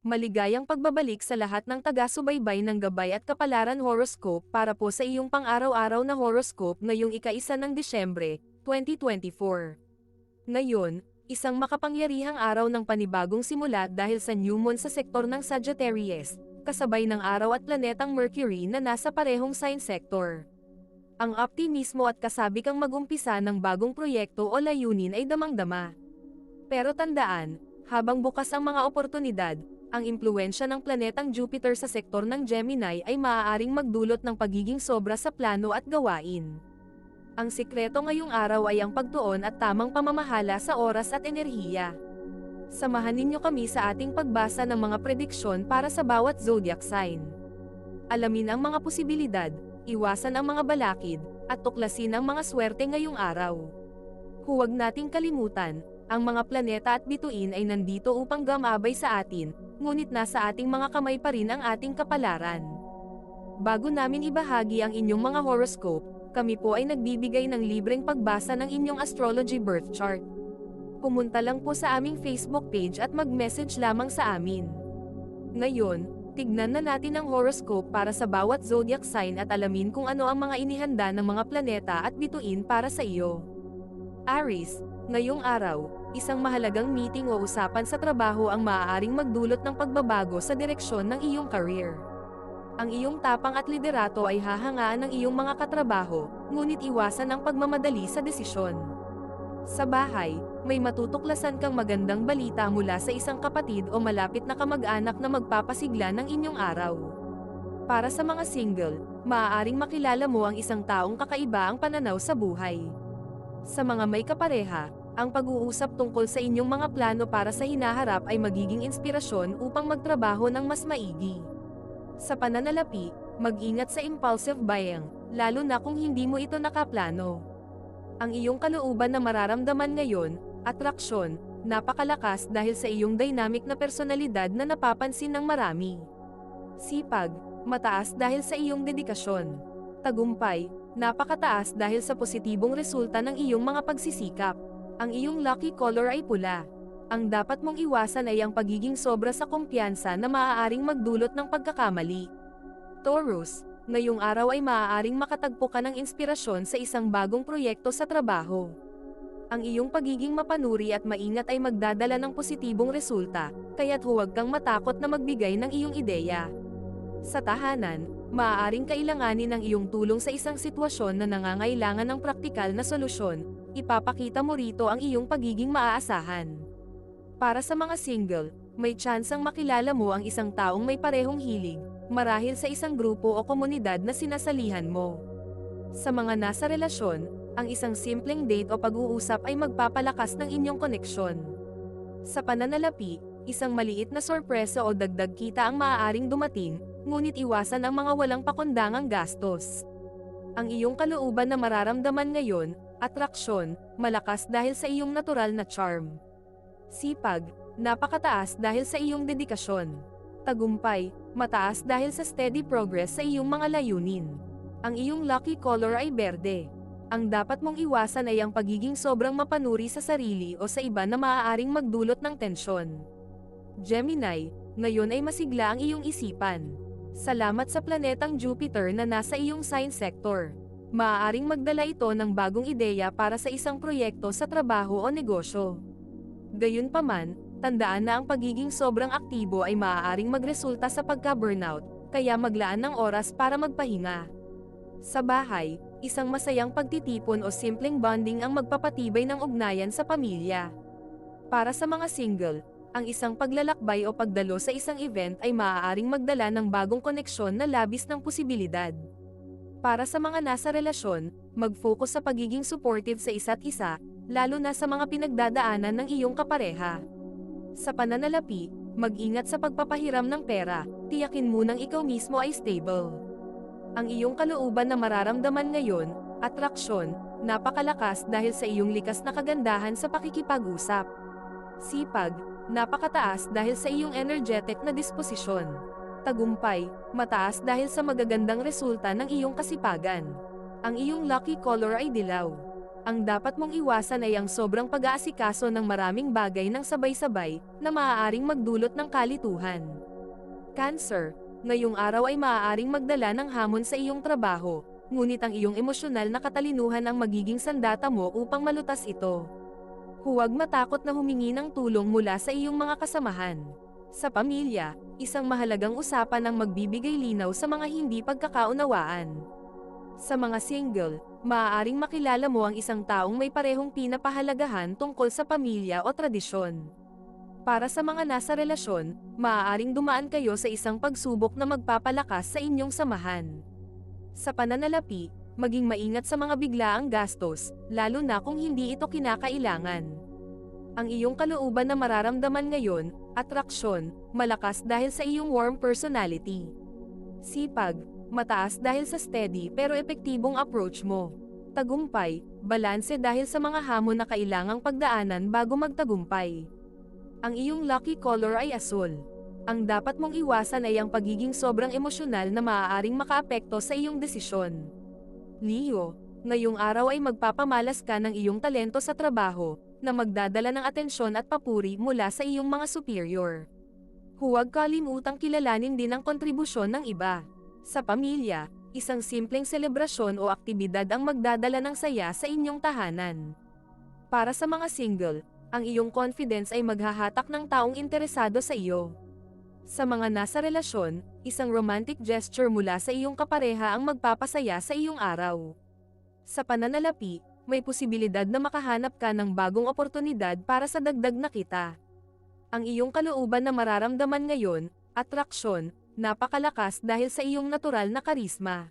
Maligayang pagbabalik sa lahat ng taga-subaybay ng Gabay at Kapalaran Horoscope para po sa iyong pang-araw-araw na horoscope ngayong ika-1 ng Disyembre, 2024. Ngayon, isang makapangyarihang araw ng panibagong simula dahil sa new moon sa sektor ng Sagittarius, kasabay ng araw at planetang Mercury na nasa parehong sign sector. Ang optimismo at kasabikang mag-umpisa ng bagong proyekto o layunin ay damang-dama. Pero tandaan, habang bukas ang mga oportunidad, ang impluwensya ng planetang Jupiter sa sektor ng Gemini ay maaaring magdulot ng pagiging sobra sa plano at gawain. Ang sikreto ngayong araw ay ang pagtuon at tamang pamamahala sa oras at enerhiya. Samahan ninyo kami sa ating pagbasa ng mga prediksyon para sa bawat zodiac sign. Alamin ang mga posibilidad, iwasan ang mga balakid, at tuklasin ang mga swerte ngayong araw. Huwag nating kalimutan, ang mga planeta at bituin ay nandito upang gumabay sa atin, ngunit nasa ating mga kamay pa rin ang ating kapalaran. Bago namin ibahagi ang inyong mga horoscope, kami po ay nagbibigay ng libreng pagbasa ng inyong astrology birth chart. Pumunta lang po sa aming Facebook page at mag-message lamang sa amin. Ngayon, tignan na natin ang horoscope para sa bawat zodiac sign at alamin kung ano ang mga inihanda ng mga planeta at bituin para sa iyo. Aries, ngayong araw, isang mahalagang meeting o usapan sa trabaho ang maaaring magdulot ng pagbabago sa direksyon ng iyong career. Ang iyong tapang at liderato ay hahangaan ng iyong mga katrabaho, ngunit iwasan ang pagmamadali sa desisyon. Sa bahay, may matutuklasan kang magandang balita mula sa isang kapatid o malapit na kamag-anak na magpapasigla ng inyong araw. Para sa mga single, maaaring makilala mo ang isang taong kakaiba ang pananaw sa buhay. Sa mga may kapareha, ang pag-uusap tungkol sa inyong mga plano para sa hinaharap ay magiging inspirasyon upang magtrabaho ng mas maigi. Sa pananalapi, mag-ingat sa impulsive buying, lalo na kung hindi mo ito nakaplano. Ang iyong kalooban na mararamdaman ngayon, atraksyon, napakalakas dahil sa iyong dynamic na personalidad na napapansin ng marami. Sipag, mataas dahil sa iyong dedikasyon. Tagumpay, napakataas dahil sa positibong resulta ng iyong mga pagsisikap. Ang iyong lucky color ay pula. Ang dapat mong iwasan ay ang pagiging sobra sa kumpiyansa na maaaring magdulot ng pagkakamali. Taurus, ngayong araw ay maaaring makatagpo ka ng inspirasyon sa isang bagong proyekto sa trabaho. Ang iyong pagiging mapanuri at maingat ay magdadala ng positibong resulta, kaya't huwag kang matakot na magbigay ng iyong ideya. Sa tahanan, maaaring kailanganin ng iyong tulong sa isang sitwasyon na nangangailangan ng praktikal na solusyon, ipapakita mo rito ang iyong pagiging maaasahan. Para sa mga single, may tsansang makilala mo ang isang taong may parehong hilig, marahil sa isang grupo o komunidad na sinasalihan mo. Sa mga nasa relasyon, ang isang simpleng date o pag-uusap ay magpapalakas ng inyong koneksyon. Sa pananalapi, isang maliit na sorpresa o dagdag kita ang maaaring dumating, ngunit iwasan ang mga walang pakundangang gastos. Ang iyong kalooban na mararamdaman ngayon, atraksyon, malakas dahil sa iyong natural na charm. Sipag, napakataas dahil sa iyong dedikasyon. Tagumpay, mataas dahil sa steady progress sa iyong mga layunin. Ang iyong lucky color ay berde. Ang dapat mong iwasan ay ang pagiging sobrang mapanuri sa sarili o sa iba na maaaring magdulot ng tensyon. Gemini, ngayon ay masigla ang iyong isipan. Salamat sa planetang Jupiter na nasa iyong sign sector. Maaaring magdala ito ng bagong ideya para sa isang proyekto sa trabaho o negosyo. Gayunpaman, tandaan na ang pagiging sobrang aktibo ay maaaring magresulta sa pagka-burnout, kaya maglaan ng oras para magpahinga. Sa bahay, isang masayang pagtitipon o simpleng bonding ang magpapatibay ng ugnayan sa pamilya. Para sa mga single, ang isang paglalakbay o pagdalo sa isang event ay maaaring magdala ng bagong koneksyon na labis ng posibilidad. Para sa mga nasa relasyon, mag-focus sa pagiging supportive sa isa't isa, lalo na sa mga pinagdadaanan ng iyong kapareha. Sa pananalapi, mag-ingat sa pagpapahiram ng pera, tiyakin munang ikaw mismo ay stable. Ang iyong kalooban na mararamdaman ngayon, atraksyon, napakalakas dahil sa iyong likas na kagandahan sa pakikipag-usap. Sipag, napakataas dahil sa iyong energetic na disposisyon. Tagumpay, mataas dahil sa magagandang resulta ng iyong kasipagan. Ang iyong lucky color ay dilaw. Ang dapat mong iwasan ay ang sobrang pag-aasikaso ng maraming bagay ng sabay-sabay, na maaaring magdulot ng kalituhan. Cancer, ngayong araw ay maaaring magdala ng hamon sa iyong trabaho, ngunit ang iyong emosyonal na katalinuhan ang magiging sandata mo upang malutas ito. Huwag matakot na humingi ng tulong mula sa iyong mga kasamahan. Sa pamilya, isang mahalagang usapan ang magbibigay linaw sa mga hindi pagkakaunawaan. Sa mga single, maaaring makilala mo ang isang taong may parehong pinapahalagahan tungkol sa pamilya o tradisyon. Para sa mga nasa relasyon, maaaring dumaan kayo sa isang pagsubok na magpapalakas sa inyong samahan. Sa pananalapi, maging maingat sa mga biglaang gastos, lalo na kung hindi ito kinakailangan. Ang iyong kalooban na mararamdaman ngayon, atraksyon, malakas dahil sa iyong warm personality. Sipag, mataas dahil sa steady pero epektibong approach mo. Tagumpay, balanse dahil sa mga hamon na kailangang pagdaanan bago magtagumpay. Ang iyong lucky color ay asul. Ang dapat mong iwasan ay ang pagiging sobrang emosyonal na maaaring makaapekto sa iyong desisyon. Leo, ngayong araw ay magpapamalas ka ng iyong talento sa trabaho, na magdadala ng atensyon at papuri mula sa iyong mga superior. Huwag kalimutang kilalanin din ang kontribusyon ng iba. Sa pamilya, isang simpleng selebrasyon o aktibidad ang magdadala ng saya sa inyong tahanan. Para sa mga single, ang iyong confidence ay maghahatak ng taong interesado sa iyo. Sa mga nasa relasyon, isang romantic gesture mula sa iyong kapareha ang magpapasaya sa iyong araw. Sa pananalapi, may posibilidad na makahanap ka ng bagong oportunidad para sa dagdag na kita. Ang iyong kalooban na mararamdaman ngayon, atraksyon, napakalakas dahil sa iyong natural na karisma.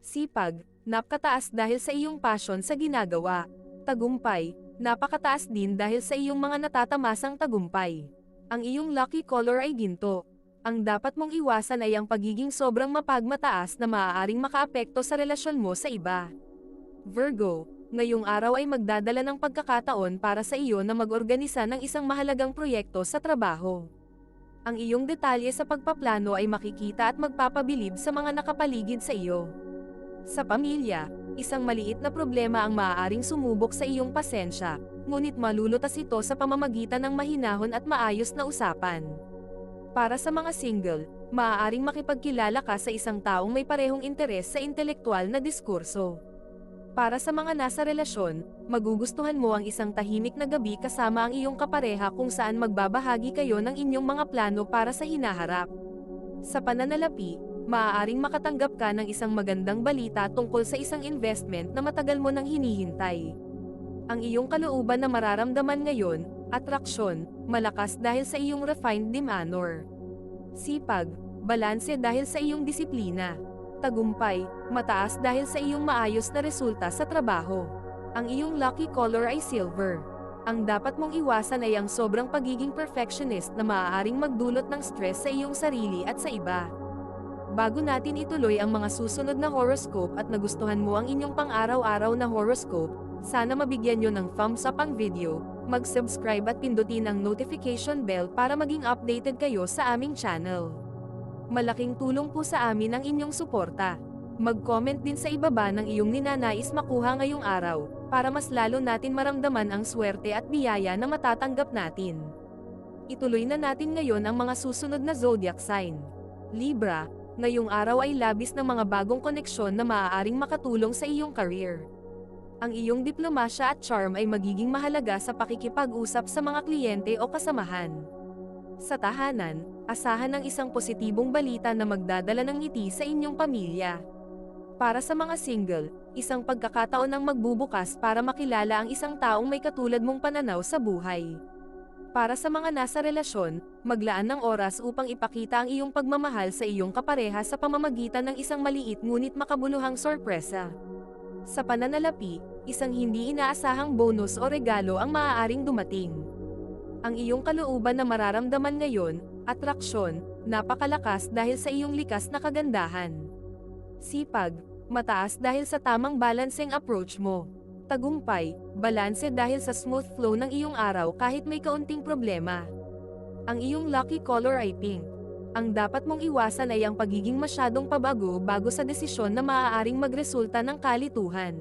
Sipag, napakataas dahil sa iyong passion sa ginagawa. Tagumpay, napakataas din dahil sa iyong mga natatamasang tagumpay. Ang iyong lucky color ay ginto. Ang dapat mong iwasan ay ang pagiging sobrang mapagmataas na maaaring makaapekto sa relasyon mo sa iba. Virgo, ngayong araw ay magdadala ng pagkakataon para sa iyo na mag-organisa ng isang mahalagang proyekto sa trabaho. Ang iyong detalye sa pagpaplano ay makikita at magpapabilib sa mga nakapaligid sa iyo. Sa pamilya, isang maliit na problema ang maaaring sumubok sa iyong pasensya, ngunit malulutas ito sa pamamagitan ng mahinahon at maayos na usapan. Para sa mga single, maaaring makipagkilala ka sa isang taong may parehong interes sa intelektual na diskurso. Para sa mga nasa relasyon, magugustuhan mo ang isang tahimik na gabi kasama ang iyong kapareha kung saan magbabahagi kayo ng inyong mga plano para sa hinaharap. Sa pananalapi, maaaring makatanggap ka ng isang magandang balita tungkol sa isang investment na matagal mo nang hinihintay. Ang iyong kalooban na mararamdaman ngayon, atraksyon, malakas dahil sa iyong refined demeanor. Sipag, balanse dahil sa iyong disiplina. Tagumpay, mataas dahil sa iyong maayos na resulta sa trabaho. Ang iyong lucky color ay silver. Ang dapat mong iwasan ay ang sobrang pagiging perfectionist na maaaring magdulot ng stress sa iyong sarili at sa iba. Bago natin ituloy ang mga susunod na horoscope at nagustuhan mo ang inyong pang-araw-araw na horoscope, sana mabigyan nyo ng thumbs up ang video, mag-subscribe at pindutin ang notification bell para maging updated kayo sa aming channel. Malaking tulong po sa amin ang inyong suporta. Mag-comment din sa ibaba ng iyong ninanais makuha ngayong araw, para mas lalo natin maramdaman ang swerte at biyaya na matatanggap natin. Ituloy na natin ngayon ang mga susunod na zodiac sign. Libra, ngayong araw ay labis ng mga bagong koneksyon na maaaring makatulong sa iyong career. Ang iyong diplomasya at charm ay magiging mahalaga sa pakikipag-usap sa mga kliyente o kasamahan. Sa tahanan, asahan ang isang positibong balita na magdadala ng ngiti sa inyong pamilya. Para sa mga single, isang pagkakataon ang magbubukas para makilala ang isang taong may katulad mong pananaw sa buhay. Para sa mga nasa relasyon, maglaan ng oras upang ipakita ang iyong pagmamahal sa iyong kapareha sa pamamagitan ng isang maliit ngunit makabuluhang sorpresa. Sa pananalapi, isang hindi inaasahang bonus o regalo ang maaaring dumating. Ang iyong kalooban na mararamdaman ngayon, atraksyon, napakalakas dahil sa iyong likas na kagandahan. Sipag, mataas dahil sa tamang balancing approach mo. Tagumpay, balanse dahil sa smooth flow ng iyong araw kahit may kaunting problema. Ang iyong lucky color ay pink. Ang dapat mong iwasan ay ang pagiging masyadong pabago bago sa desisyon na maaaring magresulta ng kalituhan.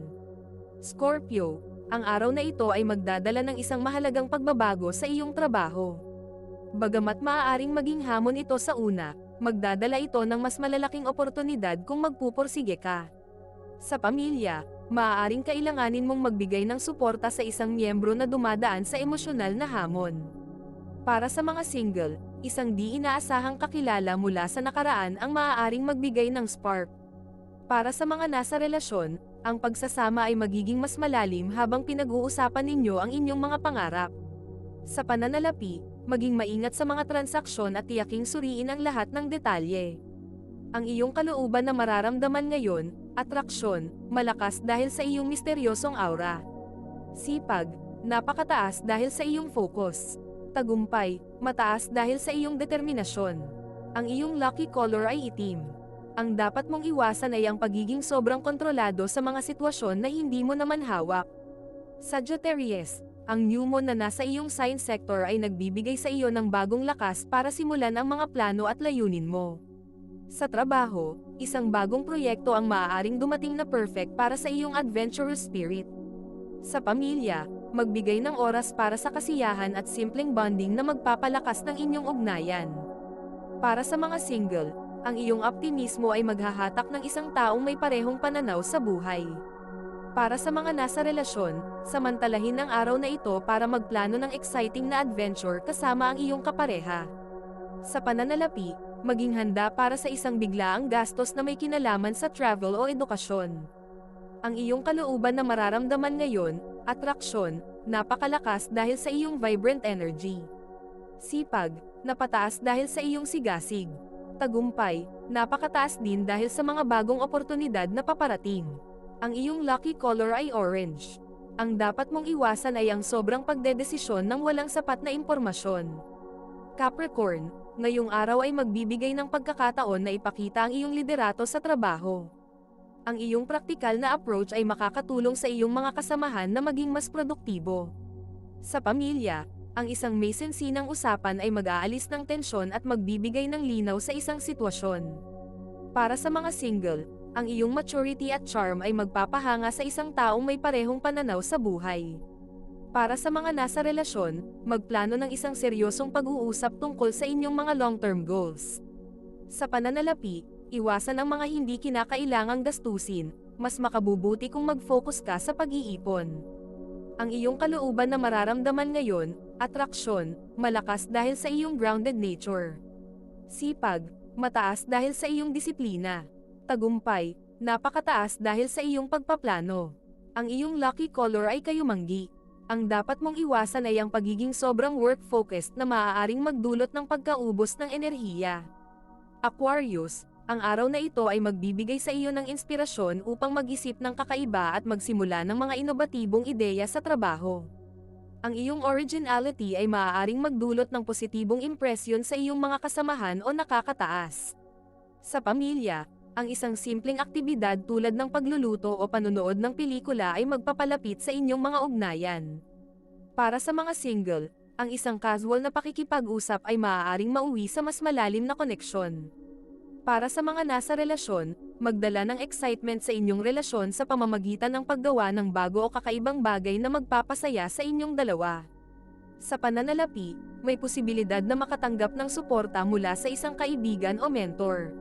Scorpio, ang araw na ito ay magdadala ng isang mahalagang pagbabago sa iyong trabaho. Bagamat maaaring maging hamon ito sa una, magdadala ito ng mas malalaking oportunidad kung magpupursige ka. Sa pamilya, maaaring kailanganin mong magbigay ng suporta sa isang miyembro na dumadaan sa emosyonal na hamon. Para sa mga single, isang di inaasahang kakilala mula sa nakaraan ang maaaring magbigay ng spark. Para sa mga nasa relasyon, ang pagsasama ay magiging mas malalim habang pinag-uusapan ninyo ang inyong mga pangarap. Sa pananalapi, maging maingat sa mga transaksyon at tiyaking suriin ang lahat ng detalye. Ang iyong kalooban na mararamdaman ngayon, atraksyon, malakas dahil sa iyong misteryosong aura. Sipag, napakataas dahil sa iyong focus. Tagumpay, mataas dahil sa iyong determinasyon. Ang iyong lucky color ay itim. Ang dapat mong iwasan ay ang pagiging sobrang kontrolado sa mga sitwasyon na hindi mo naman hawak. Sagittarius, ang new moon na nasa iyong sign sector ay nagbibigay sa iyo ng bagong lakas para simulan ang mga plano at layunin mo. Sa trabaho, isang bagong proyekto ang maaaring dumating na perfect para sa iyong adventurous spirit. Sa pamilya, magbigay ng oras para sa kasiyahan at simpleng bonding na magpapalakas ng inyong ugnayan. Para sa mga single, ang iyong optimismo ay maghahatak ng isang taong may parehong pananaw sa buhay. Para sa mga nasa relasyon, samantalahin ang araw na ito para magplano ng exciting na adventure kasama ang iyong kapareha. Sa pananalapi, maging handa para sa isang biglaang gastos na may kinalaman sa travel o edukasyon. Ang iyong kalooban na mararamdaman ngayon, atraksyon, napakalakas dahil sa iyong vibrant energy. Sipag, napataas dahil sa iyong sigasig. Tagumpay, napakataas din dahil sa mga bagong oportunidad na paparating. Ang iyong lucky color ay orange. Ang dapat mong iwasan ay ang sobrang pagdedesisyon ng walang sapat na impormasyon. Capricorn, ngayong araw ay magbibigay ng pagkakataon na ipakita ang iyong liderato sa trabaho. Ang iyong praktikal na approach ay makakatulong sa iyong mga kasamahan na maging mas produktibo. Sa pamilya, ang isang may sensinang usapan ay mag-aalis ng tensyon at magbibigay ng linaw sa isang sitwasyon. Para sa mga single, ang iyong maturity at charm ay magpapahanga sa isang taong may parehong pananaw sa buhay. Para sa mga nasa relasyon, magplano ng isang seryosong pag-uusap tungkol sa inyong mga long-term goals. Sa pananalapi, iwasan ang mga hindi kinakailangang gastusin, mas makabubuti kung mag-focus ka sa pag-iipon. Ang iyong kalooban na mararamdaman ngayon, atraksyon, malakas dahil sa iyong grounded nature. Sipag, mataas dahil sa iyong disiplina. Tagumpay, napakataas dahil sa iyong pagpaplano. Ang iyong lucky color ay kayumanggi. Ang dapat mong iwasan ay ang pagiging sobrang work-focused na maaaring magdulot ng pagkaubos ng enerhiya. Aquarius, ang araw na ito ay magbibigay sa iyo ng inspirasyon upang mag-isip ng kakaiba at magsimula ng mga inobatibong ideya sa trabaho. Ang iyong originality ay maaaring magdulot ng positibong impresyon sa iyong mga kasamahan o nakakataas. Sa pamilya, ang isang simpleng aktibidad tulad ng pagluluto o panonood ng pelikula ay magpapalapit sa inyong mga ugnayan. Para sa mga single, ang isang casual na pakikipag-usap ay maaaring mauwi sa mas malalim na koneksyon. Para sa mga nasa relasyon, magdala ng excitement sa inyong relasyon sa pamamagitan ng paggawa ng bago o kakaibang bagay na magpapasaya sa inyong dalawa. Sa pananalapi, may posibilidad na makatanggap ng suporta mula sa isang kaibigan o mentor.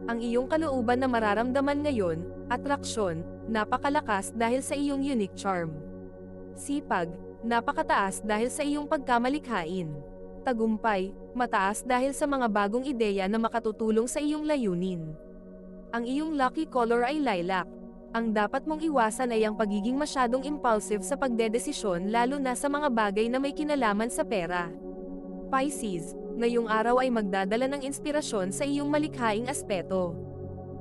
Ang iyong kalooban na mararamdaman ngayon, atraksyon, napakalakas dahil sa iyong unique charm. Sipag, napakataas dahil sa iyong pagkamalikhain. Tagumpay, mataas dahil sa mga bagong ideya na makatutulong sa iyong layunin. Ang iyong lucky color ay lilac. Ang dapat mong iwasan ay ang pagiging masyadong impulsive sa pagdedesisyon lalo na sa mga bagay na may kinalaman sa pera. Pisces, ngayong araw ay magdadala ng inspirasyon sa iyong malikhaing aspeto.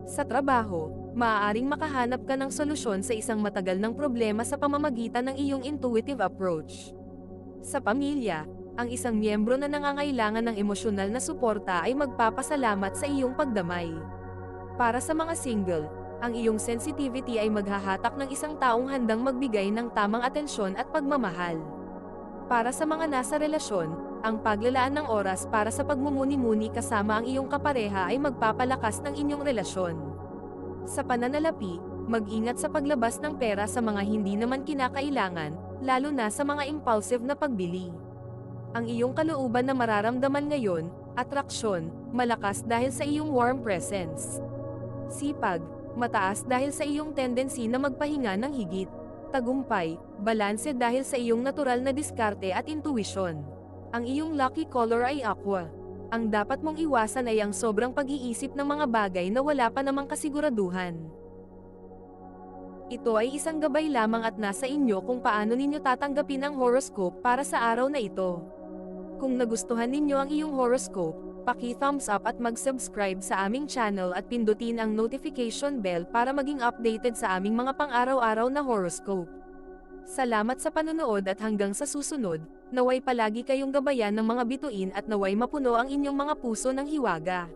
Sa trabaho, maaaring makahanap ka ng solusyon sa isang matagal ng problema sa pamamagitan ng iyong intuitive approach. Sa pamilya, ang isang miyembro na nangangailangan ng emosyonal na suporta ay magpapasalamat sa iyong pagdamay. Para sa mga single, ang iyong sensitivity ay maghahatak ng isang taong handang magbigay ng tamang atensyon at pagmamahal. Para sa mga nasa relasyon, ang paglalaan ng oras para sa pagmumuni-muni kasama ang iyong kapareha ay magpapalakas ng inyong relasyon. Sa pananalapi, Mag-ingat sa paglabas ng pera sa mga hindi naman kinakailangan, lalo na sa mga impulsive na pagbili. Ang iyong kalooban na mararamdaman ngayon, atraksyon, malakas dahil sa iyong warm presence. Sipag, mataas dahil sa iyong tendency na magpahinga ng higit. Tagumpay, balanse dahil sa iyong natural na diskarte at intuition. Ang iyong lucky color ay aqua. Ang dapat mong iwasan ay ang sobrang pag-iisip ng mga bagay na wala pa namang kasiguraduhan. Ito ay isang gabay lamang at nasa inyo kung paano ninyo tatanggapin ang horoscope para sa araw na ito. Kung nagustuhan ninyo ang iyong horoscope, paki-thumbs up at mag-subscribe sa aming channel at pindutin ang notification bell para maging updated sa aming mga pang-araw-araw na horoscope. Salamat sa panonood at hanggang sa susunod, naway palagi kayong gabayan ng mga bituin at naway mapuno ang inyong mga puso ng hiwaga.